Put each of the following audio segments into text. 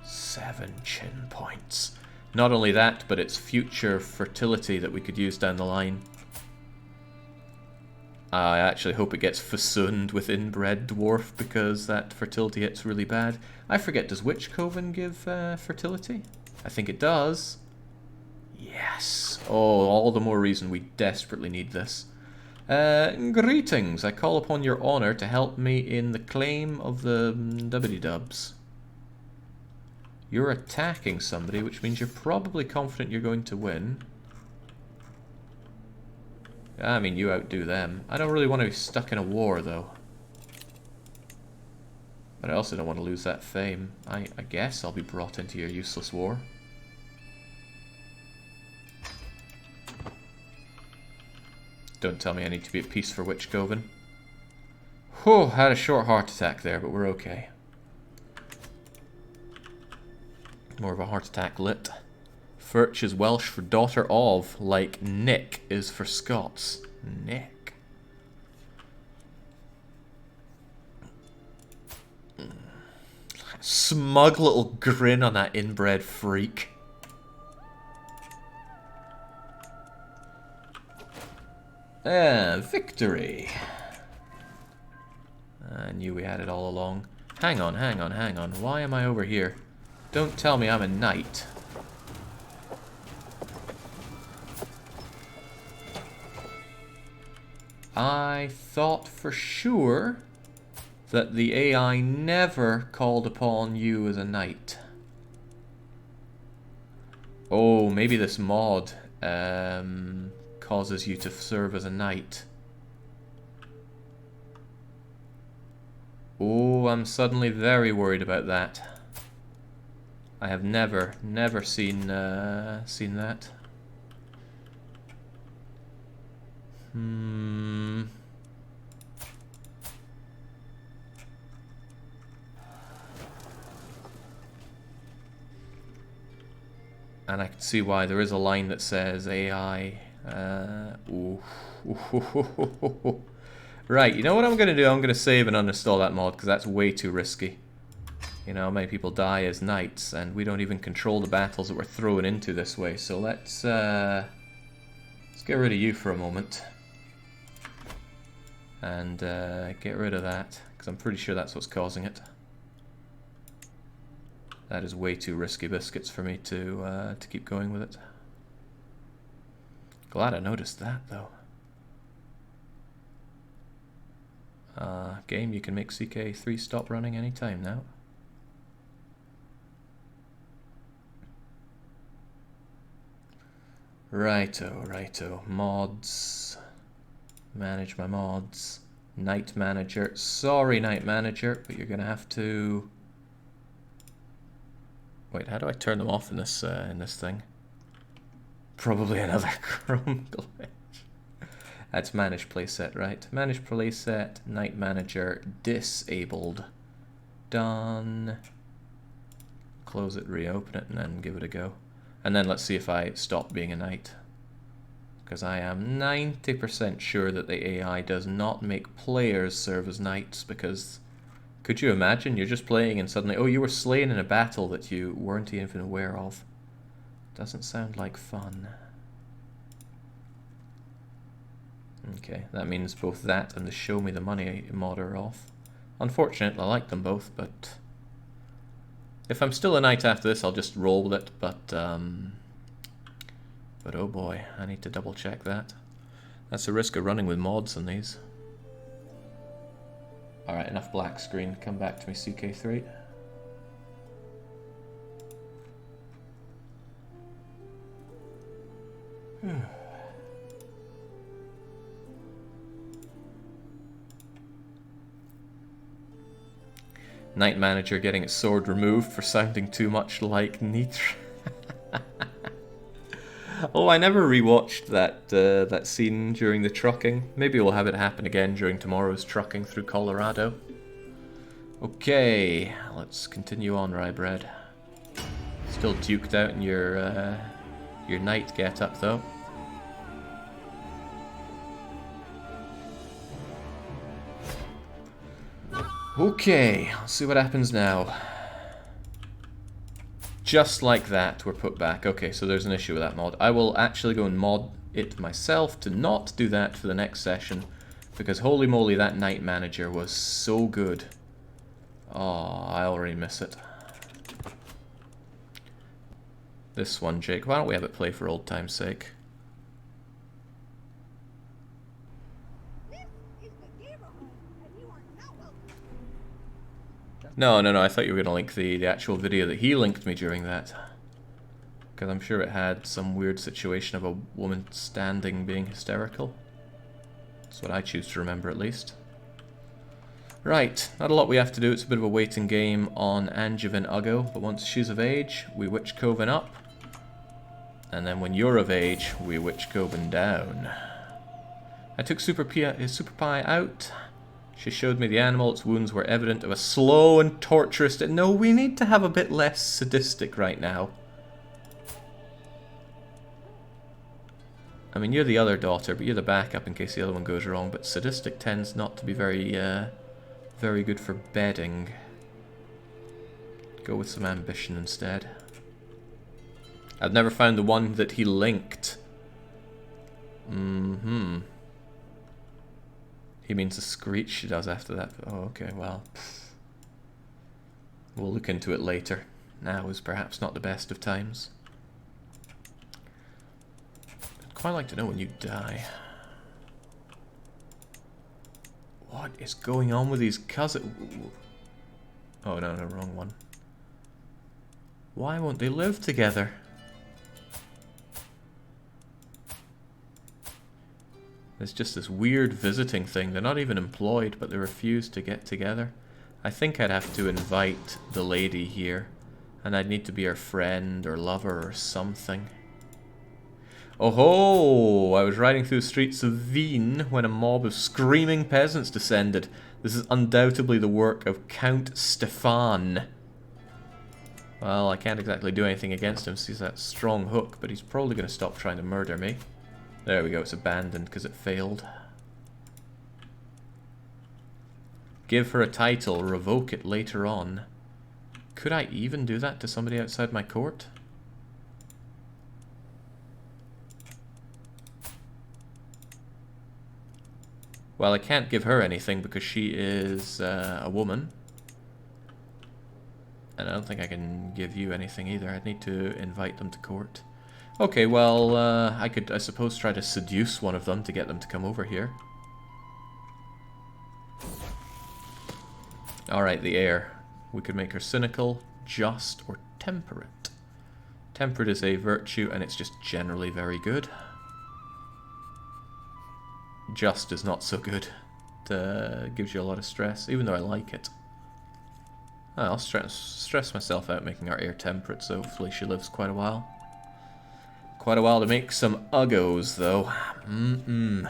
7 chin points. Not only that, but it's future fertility that we could use down the line. I actually hope it gets festooned with inbred dwarf, because that fertility hit's really bad. I forget, does Witch Coven give fertility? I think it does. Yes. Oh, all the more reason we desperately need this. Greetings. I call upon your honor to help me in the claim of the dubbity-dubs. You're attacking somebody, which means you're probably confident you're going to win. I mean, you outdo them. I don't really want to be stuck in a war, though. But I also don't want to lose that fame. I guess I'll be brought into your useless war. Don't tell me I need to be at peace for Witch Coven. Whew, had a short heart attack there, but we're okay. More of a heart attack lit. Furch is Welsh for daughter of, like Nick is for Scots. Nick. Smug little grin on that inbred freak. Victory. I knew we had it all along. Hang on. Why am I over here? Don't tell me I'm a knight. I thought for sure that the AI never called upon you as a knight. Oh, maybe this mod causes you to serve as a knight. Oh, I'm suddenly very worried about that. I have never seen that. And I can see why there is a line that says AI. Right, you know what I'm going to do? I'm going to save and uninstall that mod, because that's way too risky. You know, many people die as knights, and we don't even control the battles that we're thrown into this way. So let's get rid of you for a moment. And get rid of that, because I'm pretty sure that's what's causing it. That is way too risky biscuits for me to keep going with it. Glad I noticed that, though. Game, you can make CK3 stop running anytime now. Righto. Mods. Manage my mods. Night Manager. Sorry, Night Manager, but you're gonna have to... Wait, how do I turn them off in this thing? Probably another Chrome glitch. That's Manage Playset, right? Manage Playset, Night Manager, disabled. Done. Close it, reopen it, and then give it a go. And then let's see if I stop being a knight. Because I am 90% sure that the AI does not make players serve as knights, because... Could you imagine? You're just playing and suddenly, oh, you were slain in a battle that you weren't even aware of. Doesn't sound like fun. Okay, that means both that and the Show Me the Money mod are off. Unfortunate, I like them both, but... If I'm still a knight after this, I'll just roll with it, but oh boy, I need to double check that. That's the risk of running with mods on these. Alright, enough black screen. Come back to me, CK3. Night Manager getting its sword removed for sounding too much like Nitra. Oh, I never rewatched that scene during the trucking. Maybe we'll have it happen again during tomorrow's trucking through Colorado. Okay, let's continue on, Rybread. Still duked out in your knight get-up, though. Okay, let's see what happens now. just like that, we're put back. Okay, so there's an issue with that mod. I will actually go and mod it myself to not do that for the next session, because holy moly, that night manager was so good. Oh, I already miss it. This one, Jake, why don't we have it play for old time's sake? No, I thought you were going to link the actual video that he linked me during that. Because I'm sure it had some weird situation of a woman standing being hysterical. That's what I choose to remember, at least. Right, not a lot we have to do. It's a bit of a waiting game on Angevin Uggo, but once she's of age, we witch Coven up. And then when you're of age, we witch Coven down. I took Super Pie out. She showed me the animal. Its wounds were evident of a slow and torturous... No, we need to have a bit less sadistic right now. I mean, you're the other daughter, but you're the backup in case the other one goes wrong. But sadistic tends not to be very, very good for bedding. Go with some ambition instead. I've never found the one that he linked. He means the screech she does after that. Oh, okay, well. We'll look into it later. Now is perhaps not the best of times. I'd quite like to know when you die. What is going on with these cousins? Oh, no, wrong one. Why won't they live together? There's just this weird visiting thing. They're not even employed, but they refuse to get together. I think I'd have to invite the lady here, and I'd need to be her friend or lover or something. Oh ho! I was riding through the streets of Wien when a mob of screaming peasants descended. This is undoubtedly the work of Count Stefan. Well, I can't exactly do anything against him since he's that strong hook, but he's probably going to stop trying to murder me. There we go, it's abandoned because it failed. Give her a title, revoke it later on. Could I even do that to somebody outside my court? Well, I can't give her anything because she is a woman. And I don't think I can give you anything either. I'd need to invite them to court. Okay, well, I could, I suppose, try to seduce one of them to get them to come over here. Alright, the heir. We could make her cynical, just, or temperate. Temperate is a virtue, and it's just generally very good. Just is not so good. It gives you a lot of stress, even though I like it. I'll stress myself out making our heir temperate, so hopefully she lives quite a while. Quite a while to make some uggos, though. If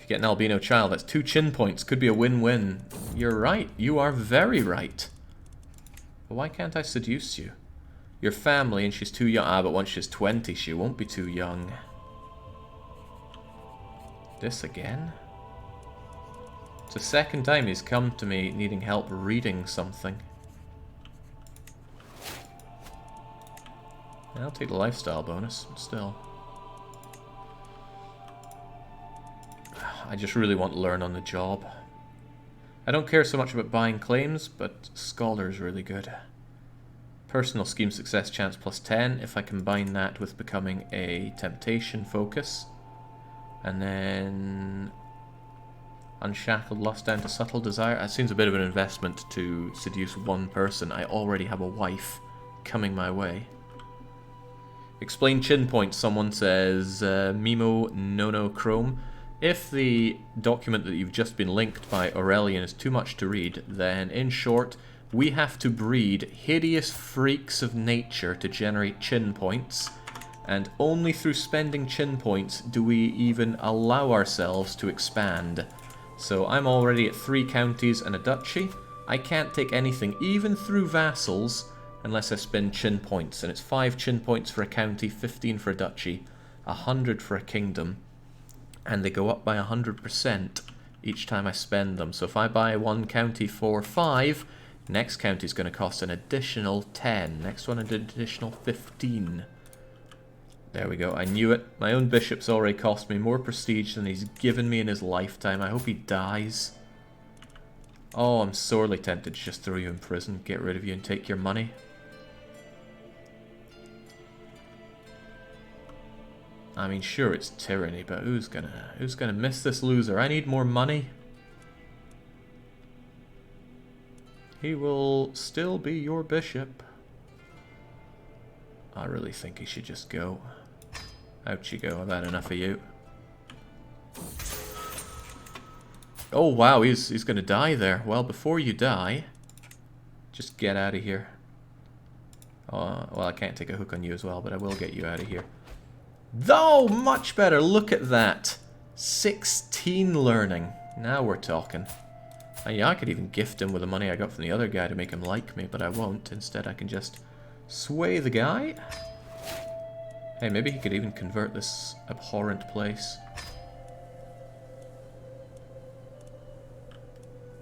you get an albino child, that's 2 chin points. Could be a win-win. You're right. You are very right. But why can't I seduce you? Your family, and she's too young. Ah, but once she's 20, she won't be too young. This again? It's the second time he's come to me needing help reading something. I'll take the lifestyle bonus, but still. I just really want to learn on the job. I don't care so much about buying claims, but Scholar's really good. Personal scheme success chance plus 10, if I combine that with becoming a temptation focus. And then unshackled lust down to subtle desire. That seems a bit of an investment to seduce one person. I already have a wife coming my way. Explain chin points, someone says, Mimo Nono Chrome. If the document that you've just been linked by Aurelian is too much to read, then in short, we have to breed hideous freaks of nature to generate chin points, and only through spending chin points do we even allow ourselves to expand. So I'm already at 3 counties and a duchy. I can't take anything, even through vassals, unless I spend chin points, and it's 5 chin points for a county, 15 for a duchy, 100 for a kingdom, and they go up by 100% each time I spend them. So if I buy one county for 5, Next county is going to cost an additional 10. Next one an additional 15. There we go. I knew it. My own bishop's already cost me more prestige than he's given me in his lifetime. I hope he dies. Oh, I'm sorely tempted to just throw you in prison, get rid of you and take your money. I mean, sure, it's tyranny, but who's gonna miss this loser? I need more money. He will still be your bishop. I really think he should just go. Out you go, I've had enough of you. Oh wow, he's gonna die there. Well, before you die, just get out of here. Well, I can't take a hook on you as well, but I will get you out of here. Oh, much better, look at that. 16 learning. Now we're talking. Yeah, I could even gift him with the money I got from the other guy to make him like me, but I won't. Instead, I can just sway the guy. Hey, maybe he could even convert this abhorrent place.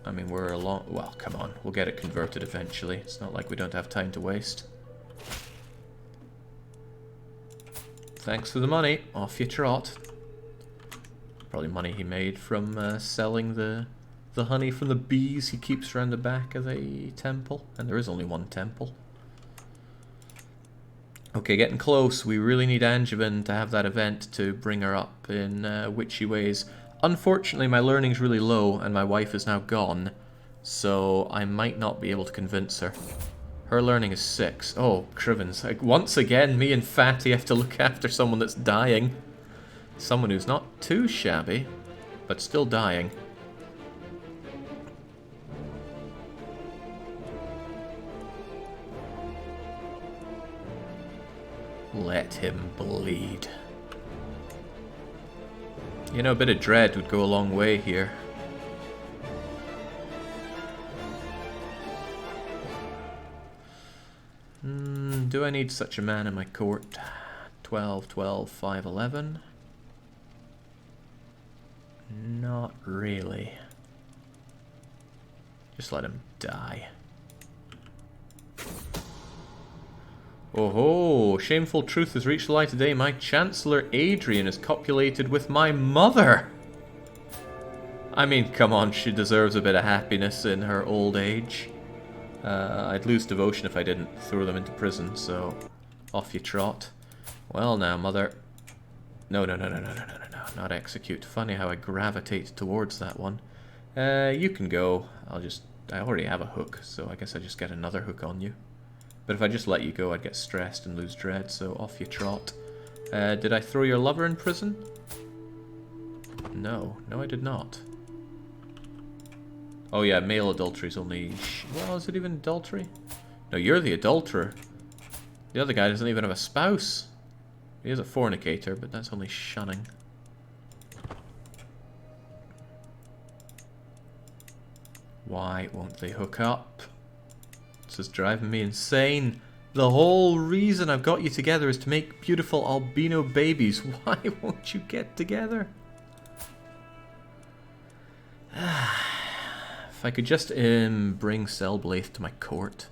I mean, we're a long... Well, come on. We'll get it converted eventually. It's not like we don't have time to waste. Thanks for the money. Off you trot. Probably money he made from selling the honey from the bees he keeps around the back of the temple. And there is only one temple. Okay, getting close. We really need Angevin to have that event to bring her up in witchy ways. Unfortunately, my learning's really low and my wife is now gone, so I might not be able to convince her. Her learning is 6. Oh, Crivens. Like, once again, me and Fatty have to look after someone that's dying. Someone who's not too shabby, but still dying. Let him bleed. You know, a bit of dread would go a long way here. Do I need such a man in my court? 12, 12, 5, 11. Not really. Just let him die. Oh ho! Shameful truth has reached the light today. My Chancellor Adrian is copulated with my mother! I mean, come on, she deserves a bit of happiness in her old age. I'd lose devotion if I didn't throw them into prison, so off you trot. Well now, mother. No, not execute. Funny how I gravitate towards that one. You can go. I already have a hook, so I guess I just get another hook on you. But if I just let you go, I'd get stressed and lose dread, so off you trot. Did I throw your lover in prison? No, I did not. Oh yeah, male adultery is only... Well, is it even adultery? No, you're the adulterer. The other guy doesn't even have a spouse. He is a fornicator, but that's only shunning. Why won't they hook up? This is driving me insane. The whole reason I've got you together is to make beautiful albino babies. Why won't you get together? If I could just bring Selblaith to my court.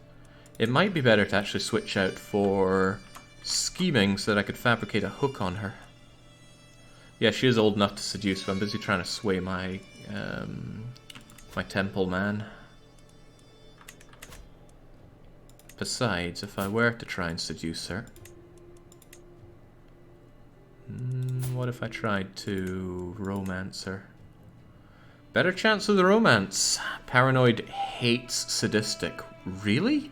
It might be better to actually switch out for scheming so that I could fabricate a hook on her. Yeah, she is old enough to seduce, but I'm busy trying to sway my my temple man. Besides, if I were to try and seduce her... what if I tried to romance her? Better chance of the romance. Paranoid hates sadistic. Really?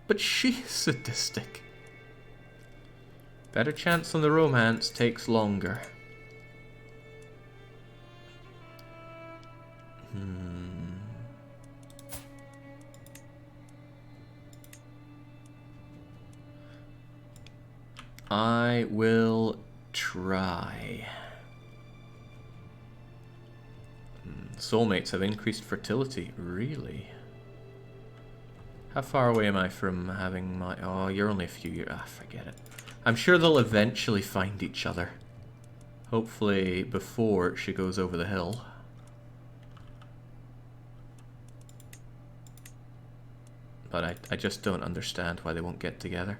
But she's sadistic. Better chance on the romance, takes longer. I will try. Soulmates have increased fertility. Really? How far away am I from having my... Oh, you're only a few years... Ah, forget it. I'm sure they'll eventually find each other. Hopefully before she goes over the hill. but I just don't understand why they won't get together.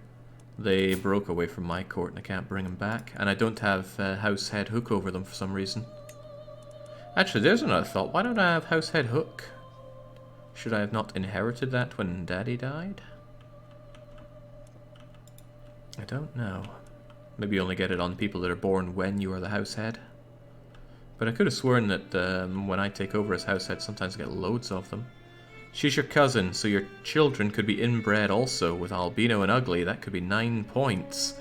They broke away from my court and I can't bring them back. And I don't have House Head Hook over them for some reason. Actually, there's another thought. Why don't I have House Head Hook? Should I have not inherited that when Daddy died? I don't know. Maybe you only get it on people that are born when you are the house head. But I could have sworn that when I take over as house head, sometimes I get loads of them. She's your cousin, so your children could be inbred also with albino and ugly. That could be 9 points.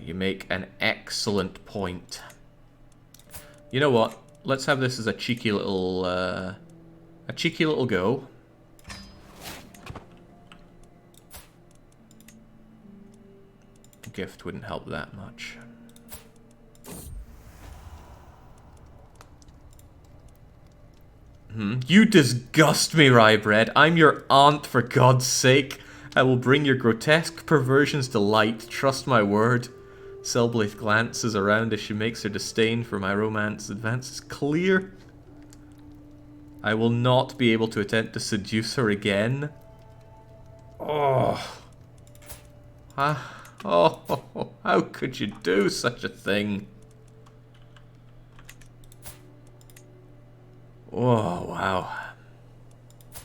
You make an excellent point. You know what? Let's have this as a cheeky little go. Gift wouldn't help that much. You disgust me, Ryebread. I'm your aunt, for God's sake. I will bring your grotesque perversions to light. Trust my word. Selblaith glances around as she makes her disdain for my romance advances clear. I will not be able to attempt to seduce her again. Oh. Oh, how could you do such a thing? Oh, wow.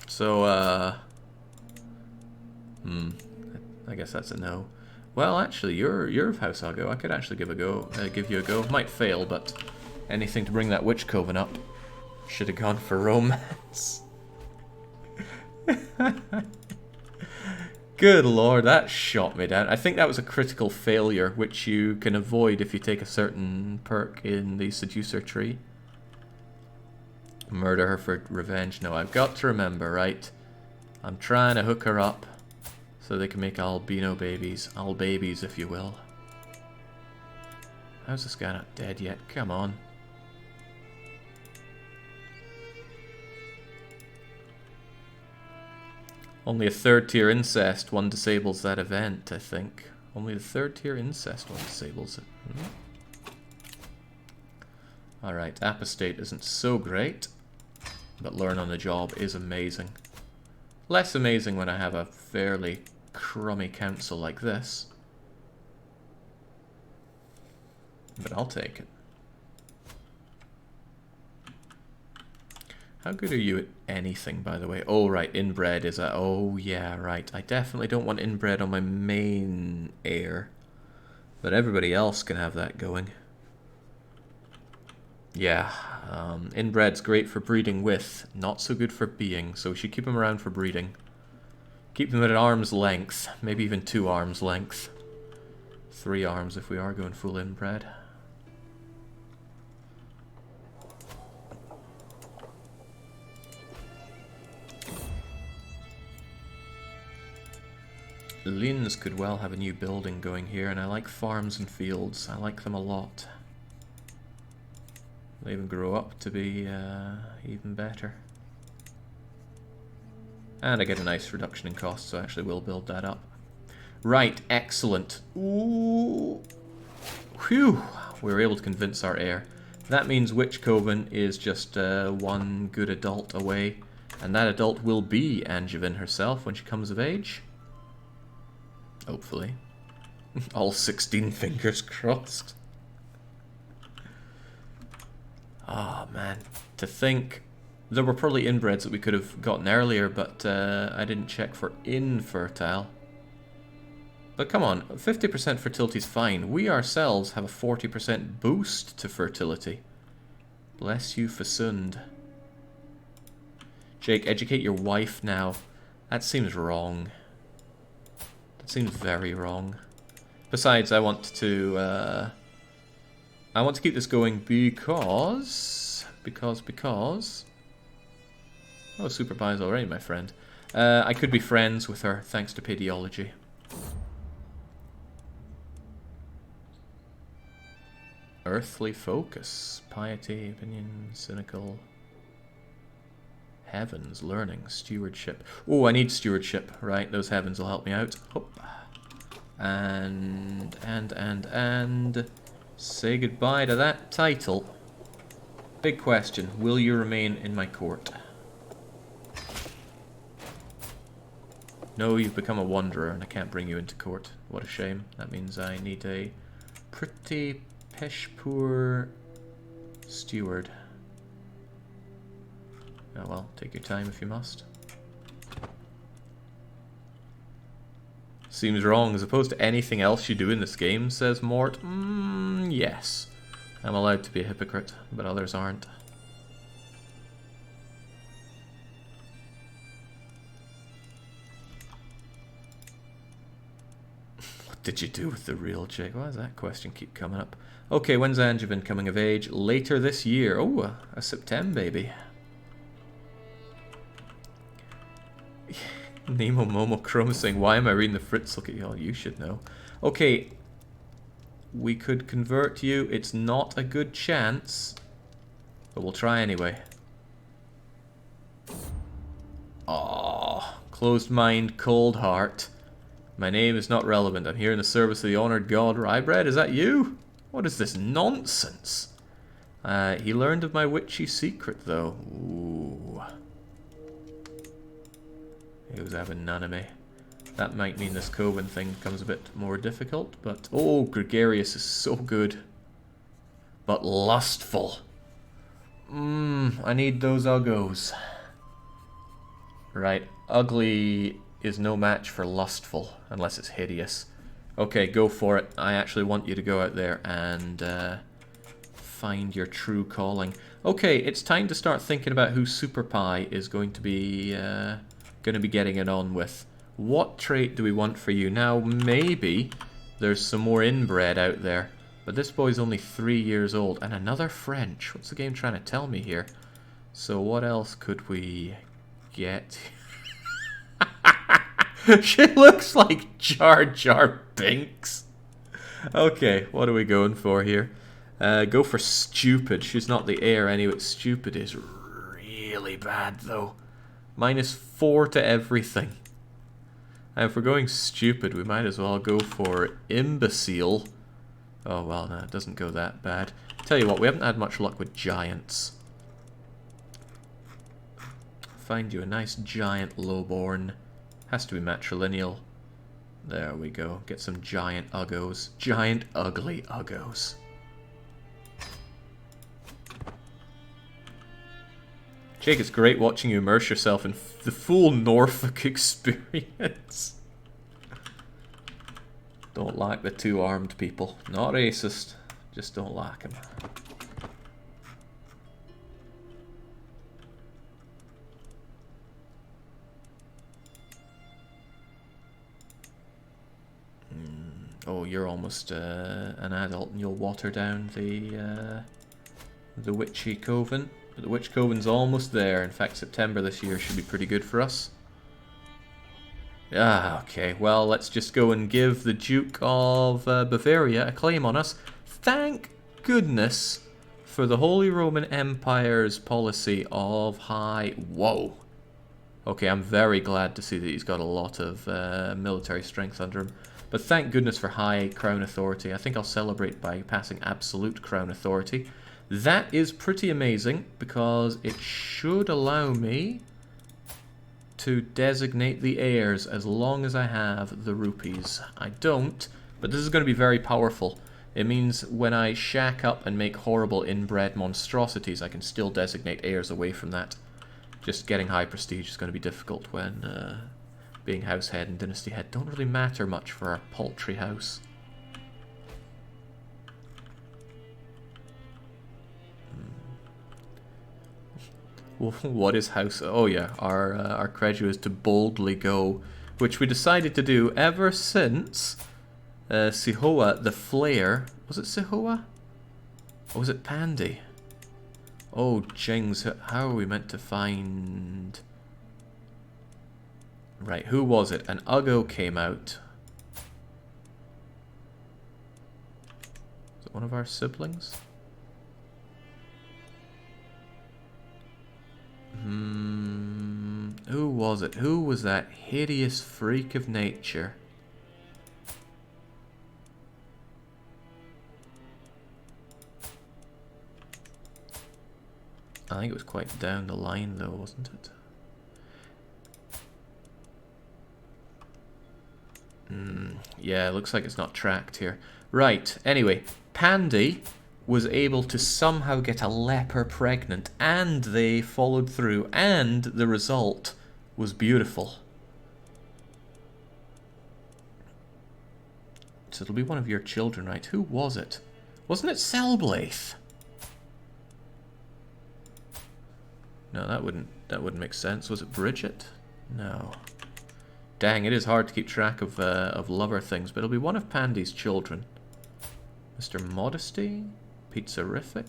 So, I guess that's a no. Well, actually, you're of House Argo. I could actually give you a go. Might fail, but anything to bring that witch coven up. Should have gone for romance. Good lord, that shot me down. I think that was a critical failure, which you can avoid if you take a certain perk in the seducer tree. Murder her for revenge. No, I've got to remember, right? I'm trying to hook her up so they can make albino babies. Albabies, if you will. How's this guy not dead yet? Come on. Only a 3rd tier incest one disables that event, I think. Only the 3rd tier incest one disables it. Alright, Apostate isn't so great, but Learn on the Job is amazing. Less amazing when I have a fairly crummy council like this. But I'll take it. How good are you at anything, by the way? Oh, right, inbred is a... Oh, yeah, right. I definitely don't want inbred on my main heir. But everybody else can have that going. Yeah, inbred's great for breeding with, not so good for being, so we should keep them around for breeding. Keep them at arm's length, maybe even 2 arms length. 3 arms if we are going full inbred. Linz could well have a new building going here, and I like farms and fields. I like them a lot. They even grow up to be even better. And I get a nice reduction in cost, so I actually will build that up. Right, excellent. Ooh. Whew. We were able to convince our heir. That means Witch Coven is just one good adult away, and that adult will be Angevin herself when she comes of age. Hopefully. All 16 fingers crossed. Oh man, to think there were probably inbreds that we could have gotten earlier, but I didn't check for infertile. But come on, 50% fertility is fine. We ourselves have a 40% boost to fertility. Bless you, Fasund. Jake, educate your wife now. That seems wrong. That seems very wrong. Besides, I want to keep this going because... Oh, Super Pie's already my friend. I could be friends with her, thanks to Pediology. Earthly focus. Piety, opinion, cynical... Heavens, learning, stewardship. Oh, I need stewardship. Right, those heavens will help me out. Hop. And... Say goodbye to that title. Big question. Will you remain in my court? No, you've become a wanderer and I can't bring you into court. What a shame. That means I need a pretty pish poor steward. Oh well, take your time if you must. Seems wrong as opposed to anything else you do in this game, says Mort. Yes. I'm allowed to be a hypocrite, but others aren't. What did you do with the real chick? Why does that question keep coming up? Okay, when's Angevin coming of age? Later this year. Oh, a September baby. Nemo Momo Chrome saying, why am I reading the Fritz? Look at y'all, you should know. Okay, we could convert you. It's not a good chance, but we'll try anyway. Oh, closed mind, cold heart. My name is not relevant. I'm here in the service of the honored god. Rybread, is that you? What is this nonsense? He learned of my witchy secret, though. Ooh. He was having none of me. That might mean this Coven thing becomes a bit more difficult, but... Oh, gregarious is so good. But lustful. I need those uggos. Right, ugly is no match for lustful, unless it's hideous. Okay, go for it. I actually want you to go out there and find your true calling. Okay, it's time to start thinking about who Super Pie is going to be getting it on with. What trait do we want for you? Now, maybe there's some more inbred out there, but this boy's only 3 years old, and another French. What's the game trying to tell me here? So what else could we get? She looks like Jar Jar Binks. Okay, what are we going for here? Go for stupid. She's not the heir anyway. Stupid is really bad, though. -4 to everything. And if we're going stupid, we might as well go for imbecile. Oh, well, no, it doesn't go that bad. Tell you what, we haven't had much luck with giants. Find you a nice giant lowborn. Has to be matrilineal. There we go. Get some giant uggos. Giant ugly uggos. Jake, it's great watching you immerse yourself in the full Norfolk experience. Don't like the two-armed people. Not racist. Just don't like them. Oh, you're almost an adult and you'll water down the witchy Coven. But the witch Coven's almost there. In fact, September this year should be pretty good for us. Ah, okay. Well, let's just go and give the Duke of Bavaria a claim on us. Thank goodness for the Holy Roman Empire's policy of high... Whoa. Okay, I'm very glad to see that he's got a lot of military strength under him. But thank goodness for high crown authority. I think I'll celebrate by passing absolute crown authority. That is pretty amazing, because it should allow me to designate the heirs as long as I have the rupees. I don't, but this is going to be very powerful. It means when I shack up and make horrible inbred monstrosities, I can still designate heirs away from that. Just getting high prestige is going to be difficult when being house head and dynasty head don't really matter much for our paltry house. What is house? Oh yeah, our credo is to boldly go, which we decided to do ever since Sihoa the Flayer. Was it Sihoa? Or was it Pandy? Oh jings, how are we meant to find... Right, who was it? An Uggo came out. Is it one of our siblings? Who was it? Who was that hideous freak of nature? I think it was quite down the line though, wasn't it? Yeah, looks like it's not tracked here. Right, anyway, Pandy was able to somehow get a leper pregnant, and they followed through, and the result was beautiful. So it'll be one of your children, right? Who was it? Wasn't it Selblaith? No, that wouldn't make sense. Was it Bridget? No. Dang, it is hard to keep track of lover things, but it'll be one of Pandy's children. Mr. Modesty? Pizzarific?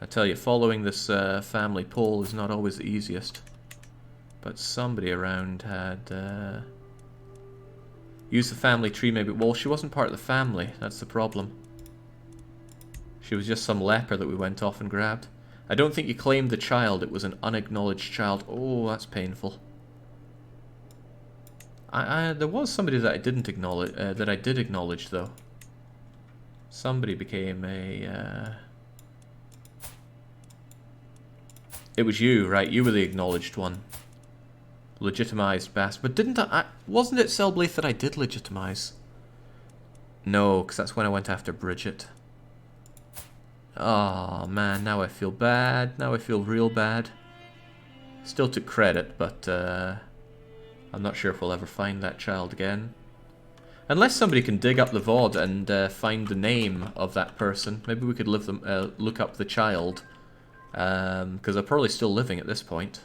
I tell you, following this family poll is not always the easiest. But somebody around had... used the family tree maybe. Well, she wasn't part of the family. That's the problem. She was just some leper that we went off and grabbed. I don't think you claimed the child. It was an unacknowledged child. Oh, that's painful. There was somebody that I didn't acknowledge. That I did acknowledge, though. Somebody became a... It was you, right? You were the acknowledged one. Legitimized bastard. But didn't I... Wasn't it Selblaith that I did legitimize? No, because that's when I went after Bridget. Oh man, now I feel bad. Now I feel real bad. Still took credit, but I'm not sure if we'll ever find that child again. Unless somebody can dig up the VOD and find the name of that person. Maybe we could look up the child. Because they're probably still living at this point.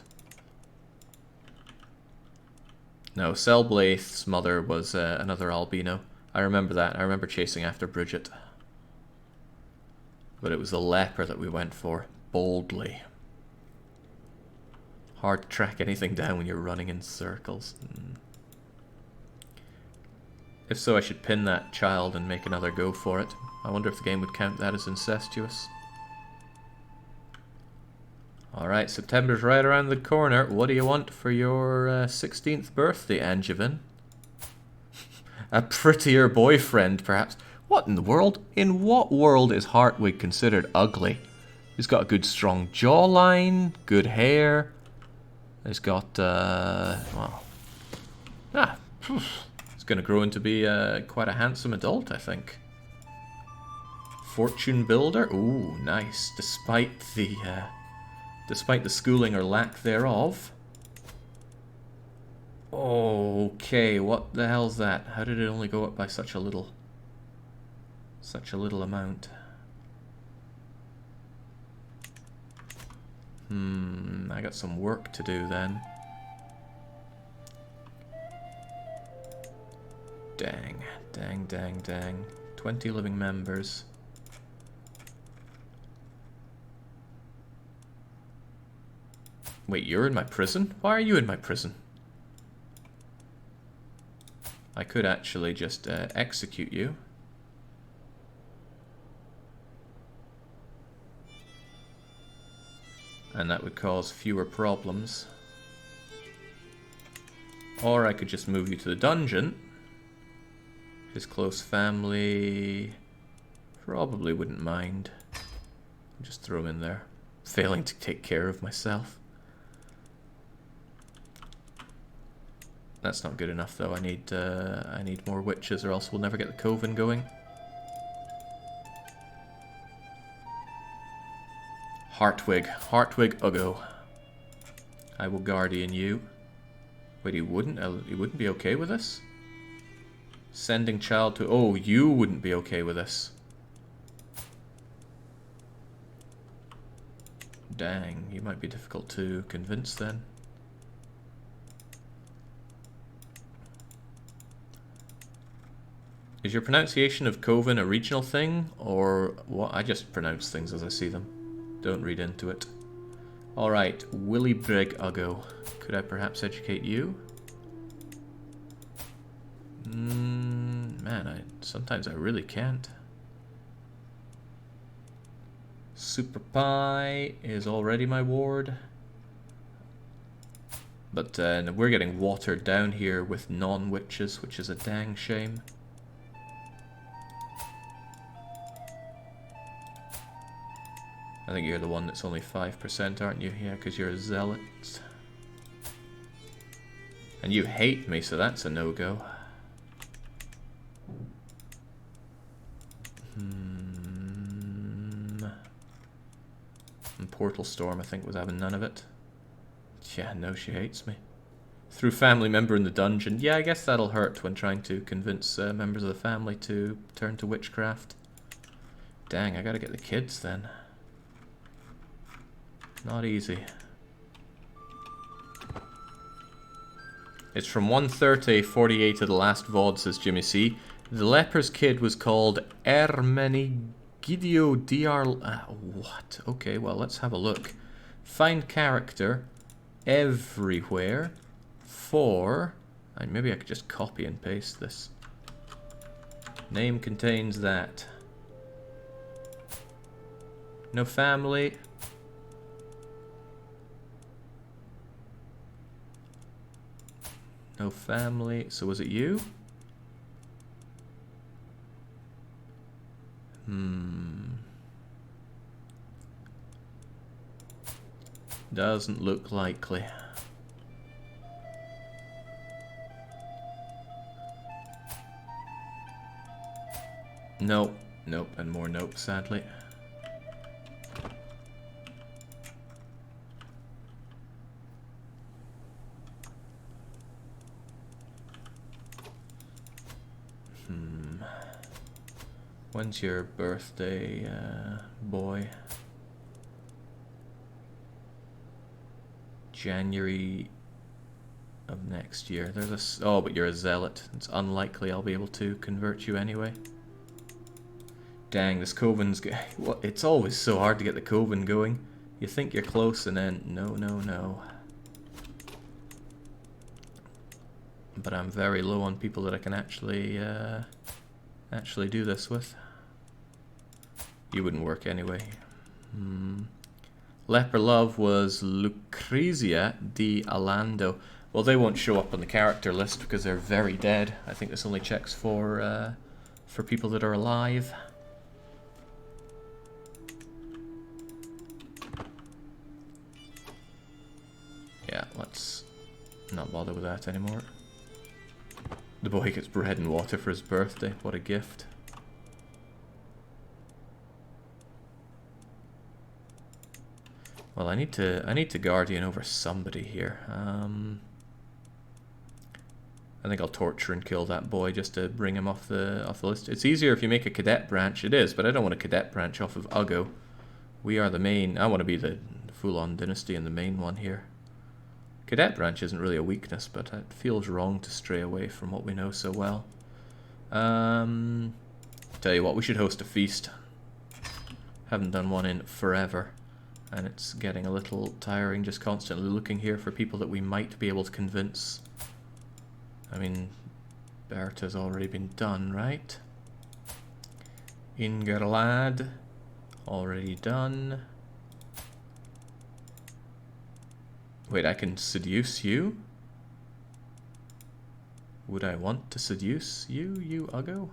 No, Selblaith's mother was another albino. I remember that. I remember chasing after Bridget. But it was the leper that we went for, boldly. Hard to track anything down when you're running in circles. If so, I should pin that child and make another go for it. I wonder if the game would count that as incestuous. Alright, September's right around the corner. What do you want for your 16th birthday, Angevin? A prettier boyfriend, perhaps. What in the world? In what world is Hartwig considered ugly? He's got a good strong jawline, good hair. He's got, well... he's going to grow into be quite a handsome adult, I think. Fortune builder? Ooh, nice. Despite the schooling or lack thereof. Okay, what the hell's that? How did it only go up by such a little amount? I got some work to do then. Dang, dang, dang, dang. 20 living members. Wait, you're in my prison? Why are you in my prison? I could actually just execute you. And that would cause fewer problems. Or I could just move you to the dungeon. His close family probably wouldn't mind. Just throw him in there. Failing to take care of myself. That's not good enough though. I need more witches or else we'll never get the Coven going. Hartwig. Hartwig Uggo. I will guardian you. Wait, he wouldn't? He wouldn't be okay with this? Sending child to... Oh, you wouldn't be okay with this. Dang, you might be difficult to convince then. Is your pronunciation of Coven a regional thing? Or what? I just pronounce things as I see them. Don't read into it. Alright, Willy Brig Uggo. Could I perhaps educate you? Man, sometimes I really can't. Super Pie is already my ward. But we're getting watered down here with non-witches, which is a dang shame. I think you're the one that's only 5%, aren't you? Yeah, because you're a zealot. And you hate me, so that's a no-go. And Portal Storm, I think, was having none of it. Yeah, no, she hates me. Through family member in the dungeon. Yeah, I guess that'll hurt when trying to convince members of the family to turn to witchcraft. Dang, I gotta get the kids then. Not easy. It's from 1:30:48 to the last VOD, says Jimmy C. The leper's kid was called Ermenigidio Dr. What? Okay, well, let's have a look. Find character everywhere for... maybe I could just copy and paste this. Name contains that. No family. No family. So was it you? Doesn't look likely. Nope. Nope. And more nope, sadly. When's your birthday, boy? January of next year. There's a... oh, but you're a zealot. It's unlikely I'll be able to convert you anyway. Dang, this Coven's... well, it's always so hard to get the Coven going. You think you're close and then... no, no, no. But I'm very low on people that I can actually do this with. You wouldn't work anyway. Leper Love was Lucrezia di Alando. Well, they won't show up on the character list because they're very dead. I think this only checks for people that are alive. Yeah, let's not bother with that anymore. The boy gets bread and water for his birthday. What a gift. Well, I need to guardian over somebody here. I think I'll torture and kill that boy just to bring him off the list. It's easier if you make a cadet branch. It is, but I don't want a cadet branch off of Ugo. We are the main. I want to be the full-on dynasty and the main one here. Cadet branch isn't really a weakness, but it feels wrong to stray away from what we know so well. Tell you what, we should host a feast. Haven't done one in forever. And it's getting a little tiring just constantly looking here for people that we might be able to convince. I mean, Berta's already been done, right? Ingerlad, already done. Wait, I can seduce you? Would I want to seduce you, you Ugo?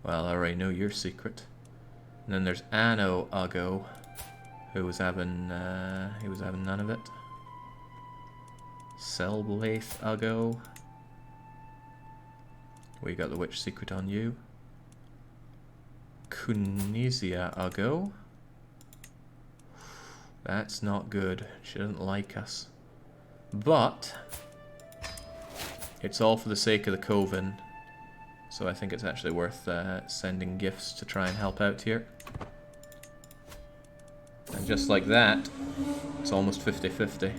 Well, I already know your secret. And then there's Anno Ugo, who was having none of it. Selblaith Ugo. We got the witch secret on you. Kunizia Ugo. That's not good. She doesn't like us. But it's all for the sake of the Coven. So I think it's actually worth sending gifts to try and help out here. And just like that, it's almost 50-50.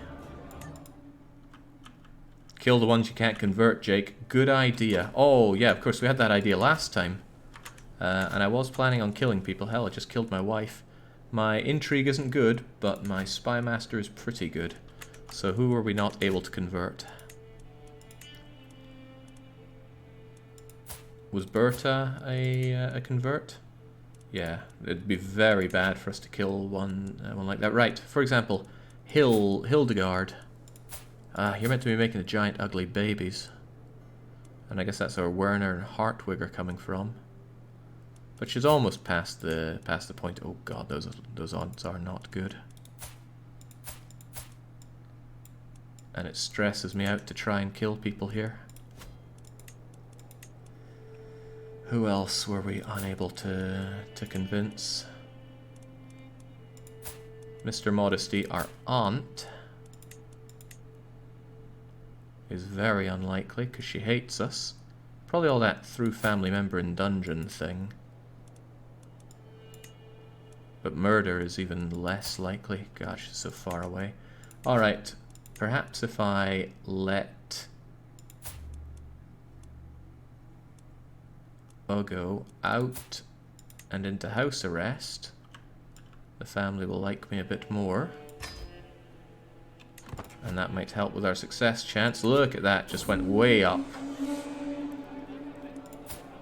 Kill the ones you can't convert, Jake. Good idea. Oh, yeah, of course, we had that idea last time. And I was planning on killing people. Hell, I just killed my wife. My intrigue isn't good, but my spy master is pretty good. So who are we not able to convert? Was Berta a convert? Yeah, it'd be very bad for us to kill one like that. Right, for example, Hildegard. You're meant to be making the giant ugly babies. And I guess that's where Werner and Hartwig are coming from. But she's almost past the point. Oh god, those odds are not good. and it stresses me out to try and kill people here. Who else were we unable to convince? Mr. Modesty, our aunt, is very unlikely because she hates us. Probably all that through family member in dungeon thing. But murder is even less likely. Gosh, it's so far away. Alright, perhaps if I let Ugo out and into house arrest, the family will like me a bit more. And that might help with our success chance. Look at that, just went way up.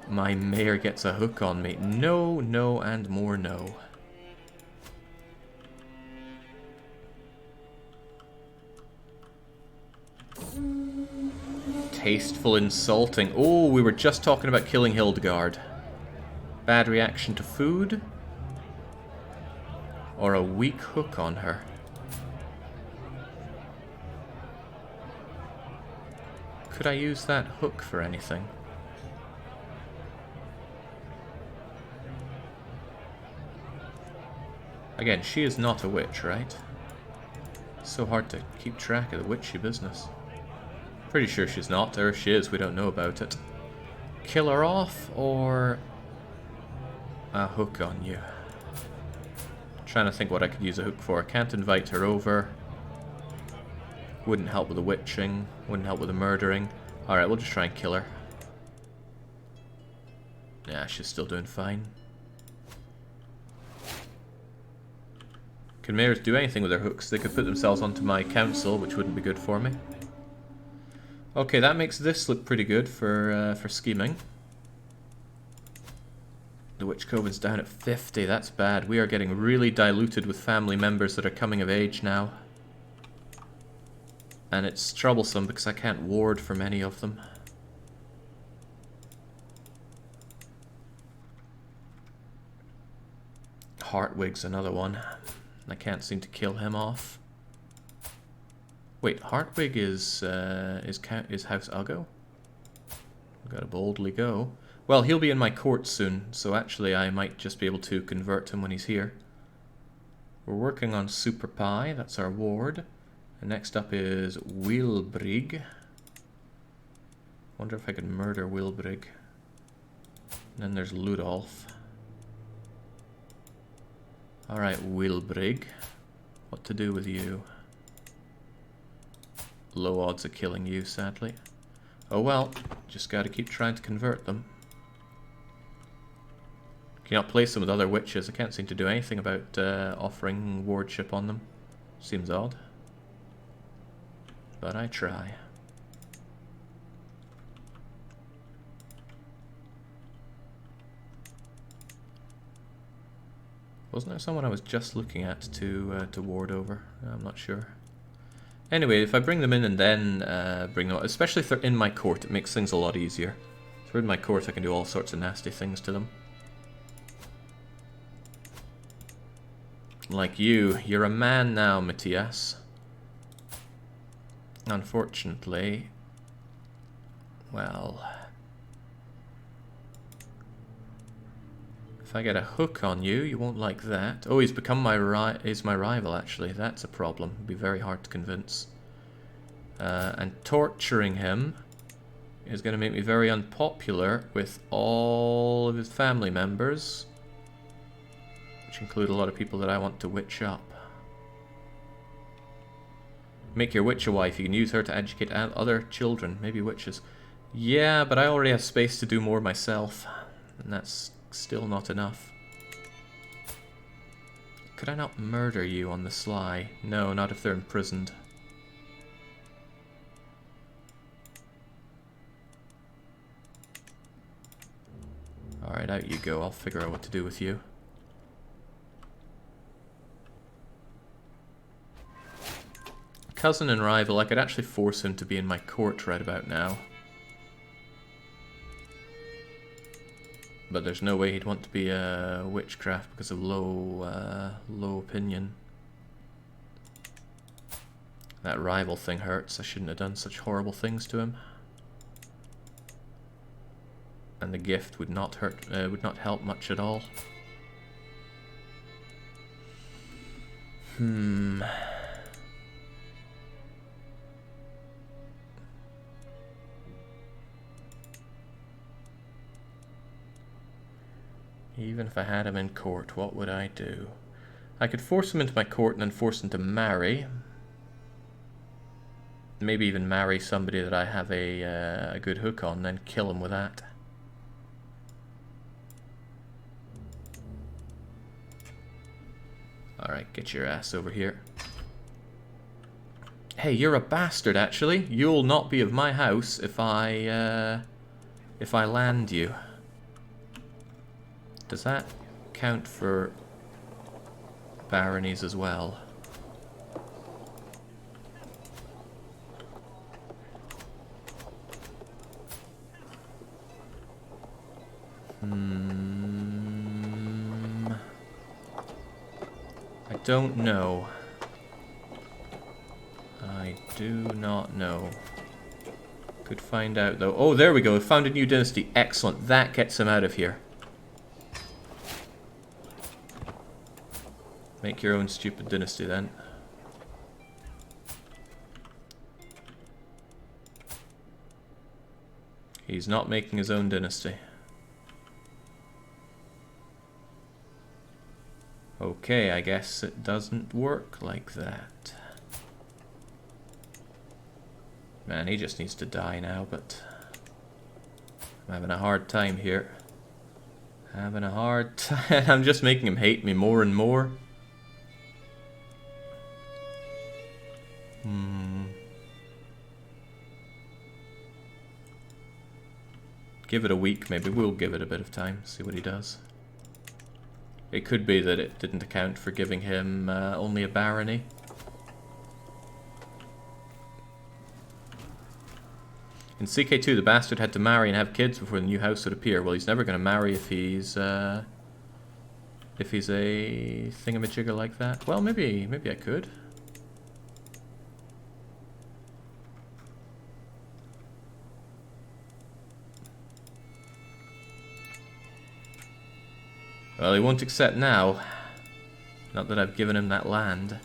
My mayor gets a hook on me. No, no, and more no. Tasteful insulting. Oh, we were just talking about killing Hildegard. Bad reaction to food? Or a weak hook on her? Could I use that hook for anything? Again, she is not a witch, right? So hard to keep track of the witchy business. Pretty sure she's not, or if she is, we don't know about it. Kill her off, or a hook on you? Trying to think what I could use a hook for. I can't invite her over. Wouldn't help with the witching. Wouldn't help with the murdering. Alright, we'll just try and kill her. Yeah, she's still doing fine. Can mayors do anything with their hooks? They could put themselves onto my council, which wouldn't be good for me. Okay, that makes this look pretty good for scheming. The Witch Coven's down at 50, that's bad. We are getting really diluted with family members that are coming of age now. And it's troublesome because I can't ward from any of them. Hartwig's another one. I can't seem to kill him off. Wait, Hartwig is House Ugo? Gotta boldly go. Well, he'll be in my court soon, so actually I might just be able to convert him when he's here. We're working on Super Pie, that's our ward. And next up is Wilbrig. Wonder if I could murder Wilbrig. And then there's Ludolf. Alright, Wilbrig. What to do with you? Low odds of killing you, sadly. Oh well, just gotta keep trying to convert them. Cannot place them with other witches. I can't seem to do anything about offering wardship on them. Seems odd. But I try. Wasn't there someone I was just looking at to ward over? I'm not sure. Anyway, if I bring them in and then bring them out, especially if they're in my court, it makes things a lot easier. If they're in my court, I can do all sorts of nasty things to them. Like you. You're a man now, Matthias. Unfortunately, well, if I get a hook on you, you won't like that. Oh, he's become my rival, actually. That's a problem. It'd be very hard to convince. And torturing him is going to make me very unpopular with all of his family members, which include a lot of people that I want to witch up. Make your witch a wife. You can use her to educate other children, maybe witches. Yeah, but I already have space to do more myself, and that's still not enough. Could I not murder you on the sly? No, not if they're imprisoned. Alright, out you go. I'll figure out what to do with you. Cousin and rival, I could actually force him to be in my court right about now. But there's no way he'd want to be a witchcraft because of low opinion. That rival thing hurts. I shouldn't have done such horrible things to him. And the gift would not hurt. Would not help much at all. Even if I had him in court, what would I do? I could force him into my court and then force him to marry. Maybe even marry somebody that I have a good hook on, then kill him with that. Alright, get your ass over here. Hey, you're a bastard, actually. You'll not be of my house if I land you. Does that count for baronies as well? I don't know. I do not know. Could find out though. Oh, there we go. Found a new dynasty. Excellent. That gets him out of here. Make your own stupid dynasty then. He's not making his own dynasty. Okay, I guess it doesn't work like that. Man, he just needs to die now, but I'm having a hard time here. Having a hard time. I'm just making him hate me more and more. Give it a week, maybe. We'll give it a bit of time, see what he does. It could be that it didn't account for giving him only a barony. In CK2, the bastard had to marry and have kids before the new house would appear. Well, he's never going to marry if he's a thingamajigger like that. Well, maybe I could. Well, he won't accept now. Not that I've given him that land.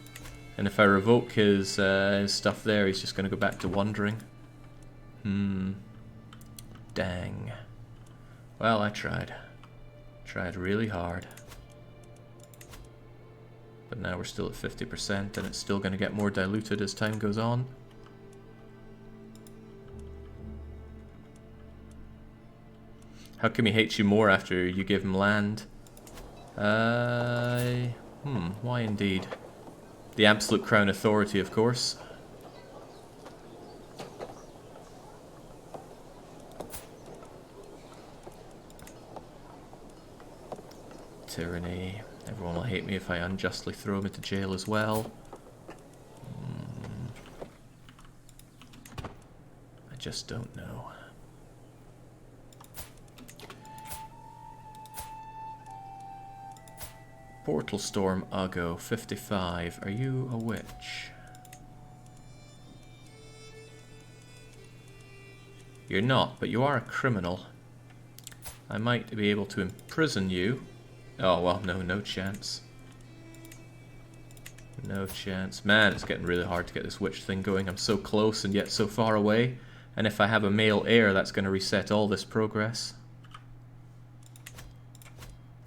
And if I revoke his stuff there, he's just going to go back to wandering. Dang. Well, I tried. Tried really hard. But now we're still at 50%, and it's still going to get more diluted as time goes on. How come he hates you more after you give him land? Why indeed? The absolute crown authority, of course. Tyranny. Everyone will hate me if I unjustly throw him into jail as well. I just don't know. Portal Storm Uggo, 55. Are you a witch? You're not, but you are a criminal. I might be able to imprison you. Oh, well, no chance. No chance. Man, it's getting really hard to get this witch thing going. I'm so close and yet so far away. And if I have a male heir, that's going to reset all this progress.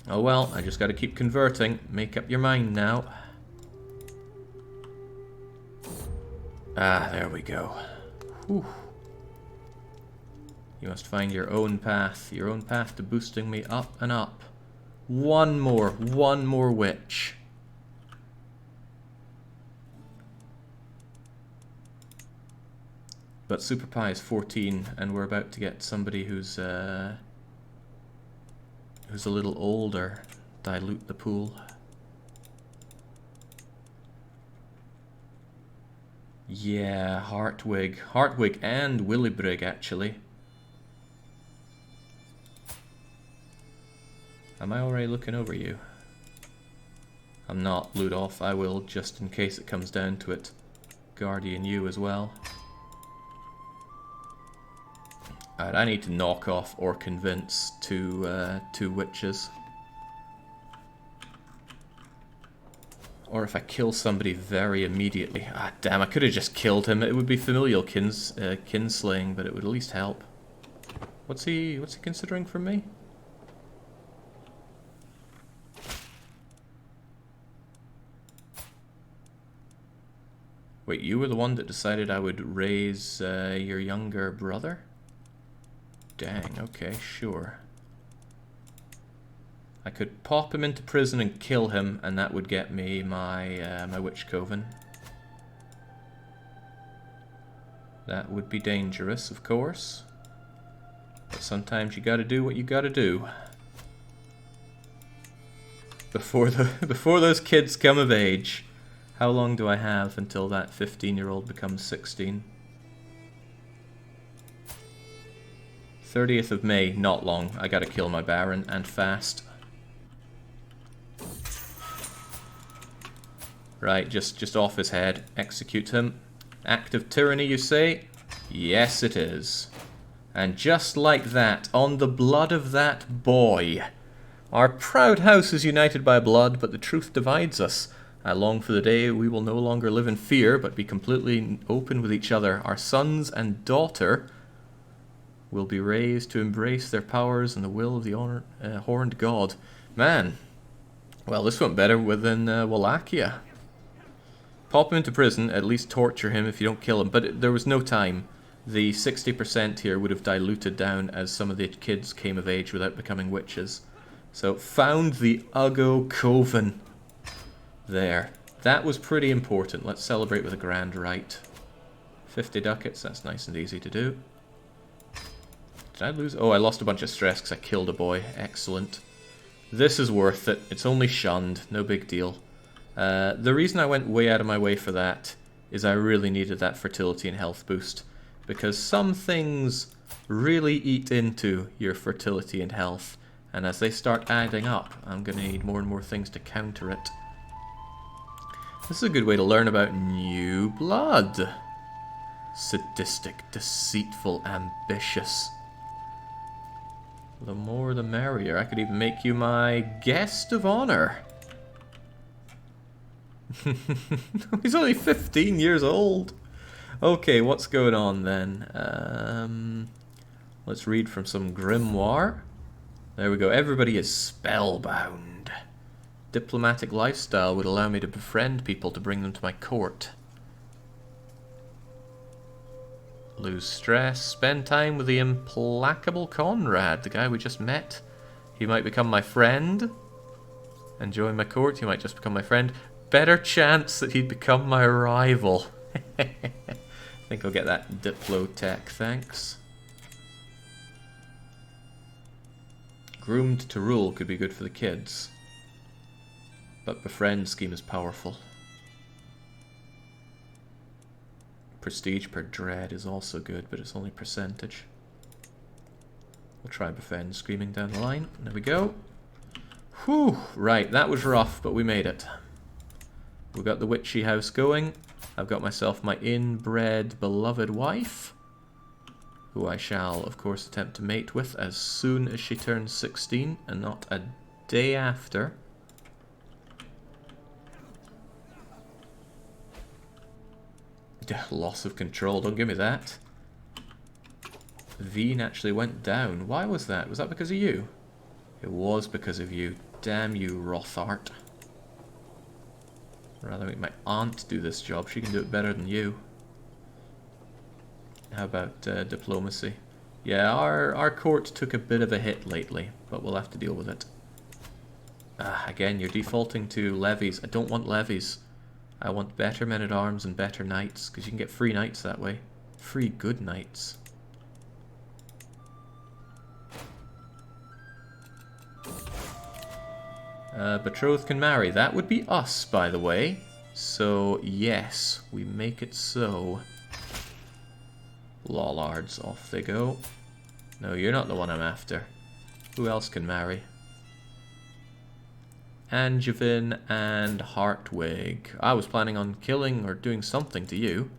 Oh well, I just got to keep converting. Make up your mind now. Ah, there we go. Whew. You must find your own path to boosting me up and up. One more witch. But Super Pi is 14, and we're about to get somebody who's a little older. Dilute the pool. Yeah, Hartwig and Willibrig, actually. Am I already looking over you? I'm not, Ludolf. I will, just in case it comes down to it. guardian you as well. Alright, I need to knock off or convince two witches. Or if I kill somebody very immediately. Ah, damn, I could have just killed him. It would be familial kinslaying, but it would at least help. What's he considering from me? Wait, you were the one that decided I would raise your younger brother? Dang, okay, sure. I could pop him into prison and kill him, and that would get me my my witch coven. That would be dangerous, of course. But sometimes you gotta do what you gotta do. Before those kids come of age. How long do I have until that 15-year-old becomes 16? 30th of May, not long. I gotta kill my Baron, and fast. Right, just off his head. Execute him. Act of tyranny, you say? Yes, it is. And just like that, on the blood of that boy. Our proud house is united by blood, but the truth divides us. I long for the day we will no longer live in fear, but be completely open with each other. Our sons and daughter will be raised to embrace their powers and the will of the horned god. Man, well, this went better within Wallachia. Pop him into prison, at least torture him if you don't kill him, but there was no time. The 60% here would have diluted down as some of the kids came of age without becoming witches. So, found the Uggo Coven. There. That was pretty important. Let's celebrate with a grand rite. 50 ducats, that's nice and easy to do. Did I lose? Oh, I lost a bunch of stress because I killed a boy. Excellent. This is worth it. It's only shunned. No big deal. The reason I went way out of my way for that is I really needed that fertility and health boost. Because some things really eat into your fertility and health. And as they start adding up, I'm going to need more and more things to counter it. This is a good way to learn about new blood. Sadistic, deceitful, ambitious. The more the merrier. I could even make you my guest of honor. He's only 15 years old. Okay, what's going on then? Let's read from some grimoire. There we go. Everybody is spellbound. Diplomatic lifestyle would allow me to befriend people to bring them to my court. Lose stress. Spend time with the implacable Conrad, the guy we just met. He might become my friend. And join my court. He might just become my friend. Better chance that he'd become my rival. I think I'll get that Diplotech, thanks. Groomed to rule could be good for the kids. But befriend scheme is powerful. Prestige per dread is also good, but it's only percentage. We'll try befriend screaming down the line. There we go. Whew, right, that was rough, but we made it. We got the witchy house going. I've got myself my inbred beloved wife, who I shall, of course, attempt to mate with as soon as she turns 16, and not a day after. Loss of control, don't give me that. Veen actually went down. Why was that? Was that because of you? It was because of you. Damn you, Rothart. I'd rather make my aunt do this job. She can do it better than you. How about diplomacy? Yeah, our court took a bit of a hit lately, but we'll have to deal with it. Again, you're defaulting to levies. I don't want levies. I want better men-at-arms and better knights, because you can get free knights that way. Free good knights. Betrothed can marry. That would be us, by the way. So, yes, we make it so. Lollards, off they go. No, you're not the one I'm after. Who else can marry? Angevin and Hartwig. I was planning on killing or doing something to you,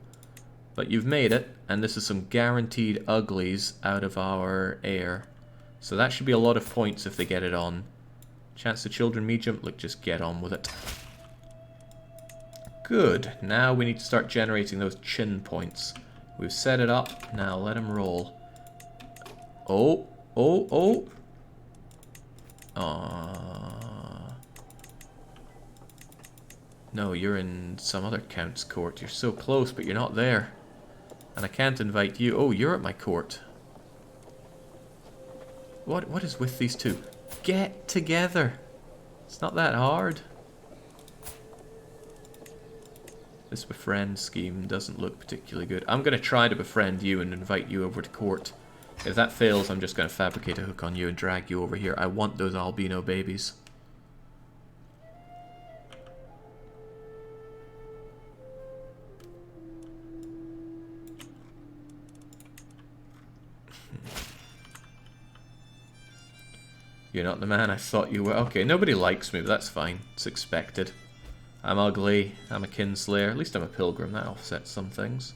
but you've made it, and this is some guaranteed uglies out of our heir. So that should be a lot of points if they get it on. Chance the children medium? Look, just get on with it. Good. Now we need to start generating those chin points. We've set it up. Now let him roll. Oh, oh, oh. No, you're in some other count's court. You're so close, but you're not there. And I can't invite you. Oh, you're at my court. What is with these two? Get together. It's not that hard. This befriend scheme doesn't look particularly good. I'm going to try to befriend you and invite you over to court. If that fails, I'm just going to fabricate a hook on you and drag you over here. I want those albino babies. You're not the man I thought you were. Okay, nobody likes me, but that's fine. It's expected. I'm ugly. I'm a kinslayer. At least I'm a pilgrim. That offsets some things.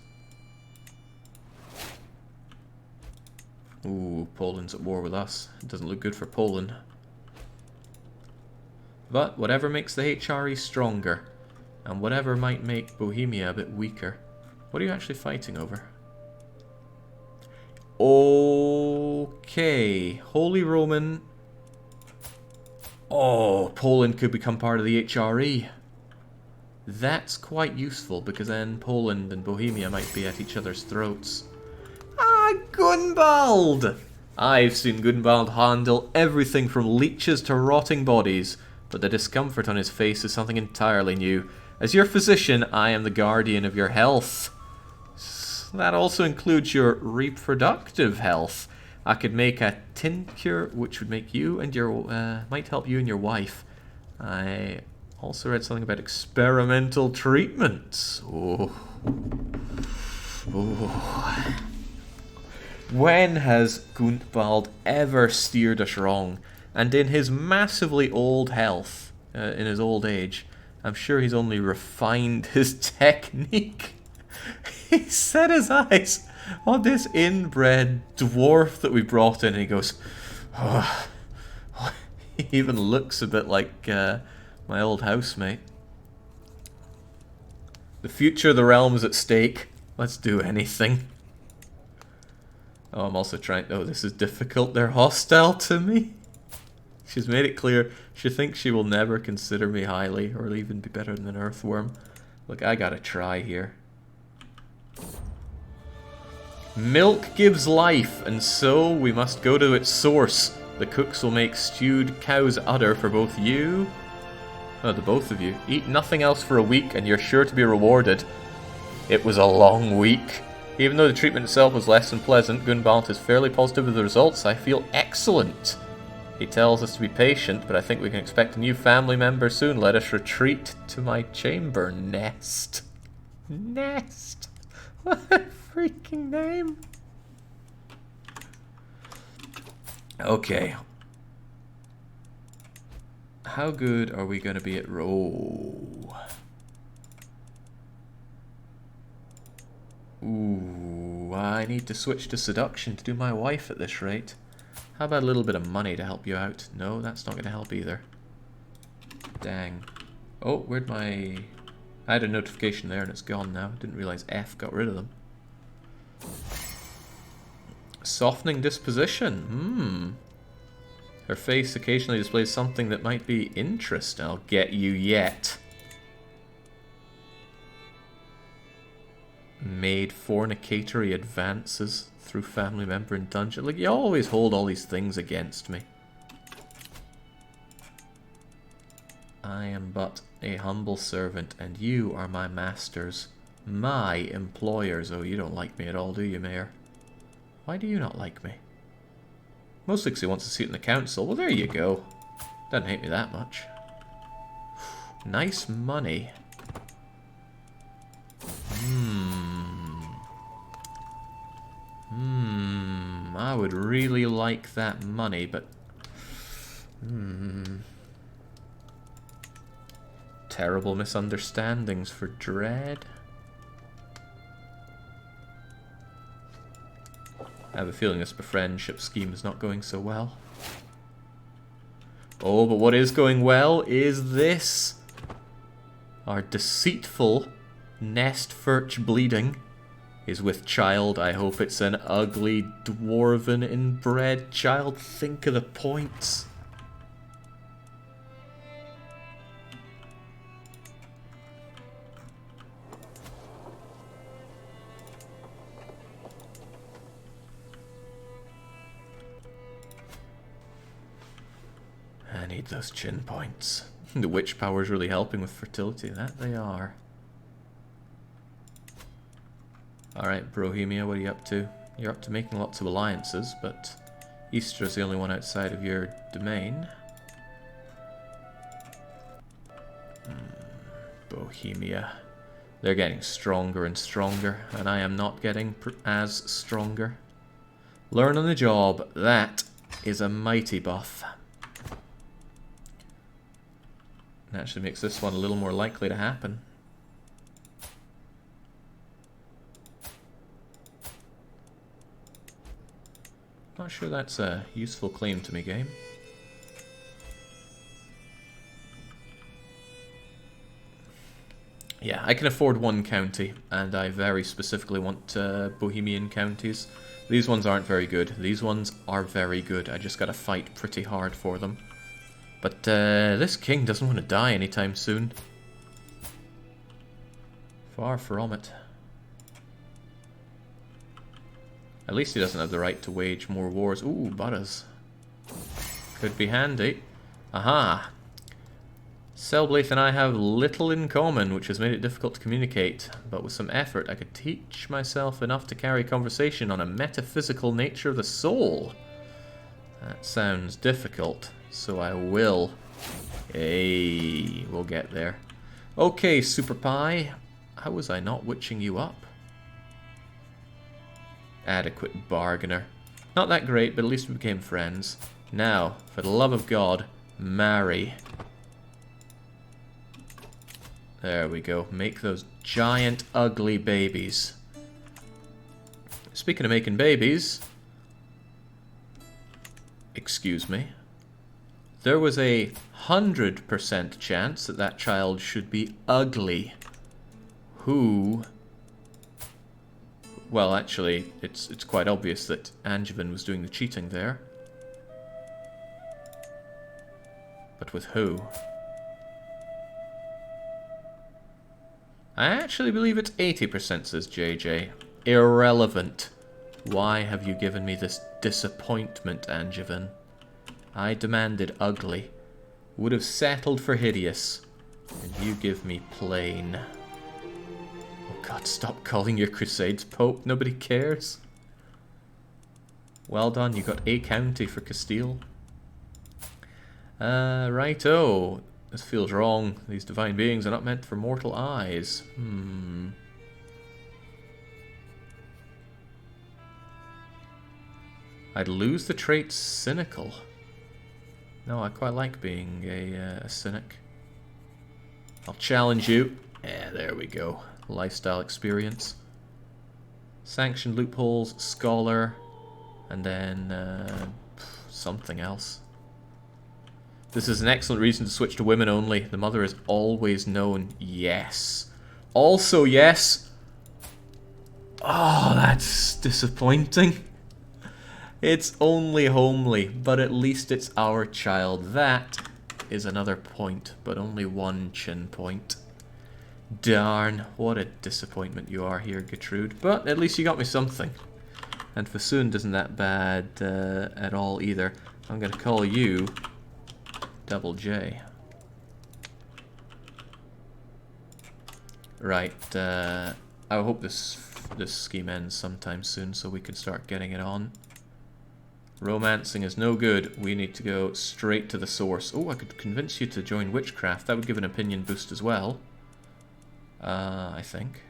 Ooh, Poland's at war with us. It doesn't look good for Poland. But whatever makes the HRE stronger, and whatever might make Bohemia a bit weaker. What are you actually fighting over? Okay. Holy Roman. Oh, Poland could become part of the HRE. That's quite useful, because then Poland and Bohemia might be at each other's throats. Ah, Gunbald! I've seen Gunbald handle everything from leeches to rotting bodies, but the discomfort on his face is something entirely new. As your physician, I am the guardian of your health. That also includes your reproductive health. I could make a tincture which would make you and your might help you and your wife. I also read something about experimental treatments. Oh. Oh. When has Gunbald ever steered us wrong? And in his massively old health, in his old age, I'm sure he's only refined his technique. He set his eyes on this inbred dwarf that we brought in, and he goes, oh. He even looks a bit like my old housemate. The future of the realm is at stake. Let's do anything. Oh, I'm also trying... Oh, this is difficult. They're hostile to me. She's made it clear she thinks she will never consider me highly, or even be better than an earthworm. Look, I gotta try here. Milk gives life, and so we must go to its source. The cooks will make stewed cow's udder for both you... Oh, the both of you. Eat nothing else for a week, and you're sure to be rewarded. It was a long week. Even though the treatment itself was less than pleasant, Gunbald is fairly positive with the results. I feel excellent. He tells us to be patient, but I think we can expect a new family member soon. Let us retreat to my chamber nest. Nest? What a freaking name. Okay. How good are we going to be at roll? Ooh, I need to switch to seduction to do my wife at this rate. How about a little bit of money to help you out? No, that's not going to help either. Dang. Oh, where'd my... I had a notification there and it's gone now. Didn't realize F got rid of them. Softening disposition. Her face occasionally displays something that might be interest. I'll get you yet. Made fornicatory advances through family member in dungeon. Like, you always hold all these things against me. I am but a humble servant, and you are my masters, my employers. Oh, you don't like me at all, do you, Mayor? Why do you not like me? Mostly because he wants a seat in the council. Well, there you go. Doesn't hate me that much. Nice money. I would really like that money, but... Terrible misunderstandings for Dread. I have a feeling this befriendship scheme is not going so well. Oh, but what is going well is this. Our deceitful nest furch bleeding is with child. I hope it's an ugly dwarven inbred child. Think of the points. I need those chin points. The witch power is really helping with fertility. That they are. Alright, Bohemia, what are you up to? You're up to making lots of alliances, but Easter's the only one outside of your domain. Bohemia. They're getting stronger and stronger, and I am not getting as stronger. Learn on the job. That is a mighty buff. It actually makes this one a little more likely to happen. Not sure that's a useful claim to me, game. Yeah, I can afford one county, and I very specifically want Bohemian counties. These ones aren't very good. These ones are very good. I just gotta fight pretty hard for them. But this king doesn't want to die anytime soon. Far from it. At least he doesn't have the right to wage more wars. Ooh, boroughs. Could be handy. Aha! Selblath and I have little in common, which has made it difficult to communicate. But with some effort, I could teach myself enough to carry conversation on a metaphysical nature of the soul. That sounds difficult, so I will. Hey, we'll get there. Okay, Super Pie. How was I not witching you up? Adequate bargainer. Not that great, but at least we became friends. Now, for the love of God, marry. There we go. Make those giant, ugly babies. Speaking of making babies... Excuse me. There was a 100% chance that that child should be ugly. Who... Well, actually, it's quite obvious that Angevin was doing the cheating there. But with who? I actually believe it's 80%, says JJ. Irrelevant. Why have you given me this disappointment, Angevin? I demanded ugly. Would have settled for hideous. And you give me plain. Oh God, stop calling your crusades Pope. Nobody cares. Well done, you got a county for Castile. Righto. This feels wrong. These divine beings are not meant for mortal eyes. I'd lose the trait cynical. No, I quite like being a cynic. I'll challenge you. Yeah, there we go. Lifestyle experience. Sanctioned loopholes, scholar, and then something else. This is an excellent reason to switch to women only. The mother is always known. Yes. Also, yes. Oh, that's disappointing. It's only homely, but at least it's our child. That is another point, but only one chin point. Darn, what a disappointment you are here, Gertrude. But at least you got me something. And Fasoon isn't that bad at all either. I'm going to call you Double J. Right, I hope this scheme ends sometime soon so we can start getting it on. Romancing is no good. We need to go straight to the source. Oh, I could convince you to join witchcraft. That would give an opinion boost as well. I think.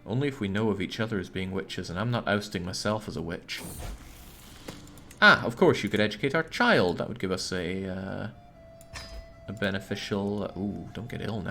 Only if we know of each other as being witches, and I'm not ousting myself as a witch. Ah, of course, you could educate our child. That would give us a beneficial... Ooh, don't get ill now.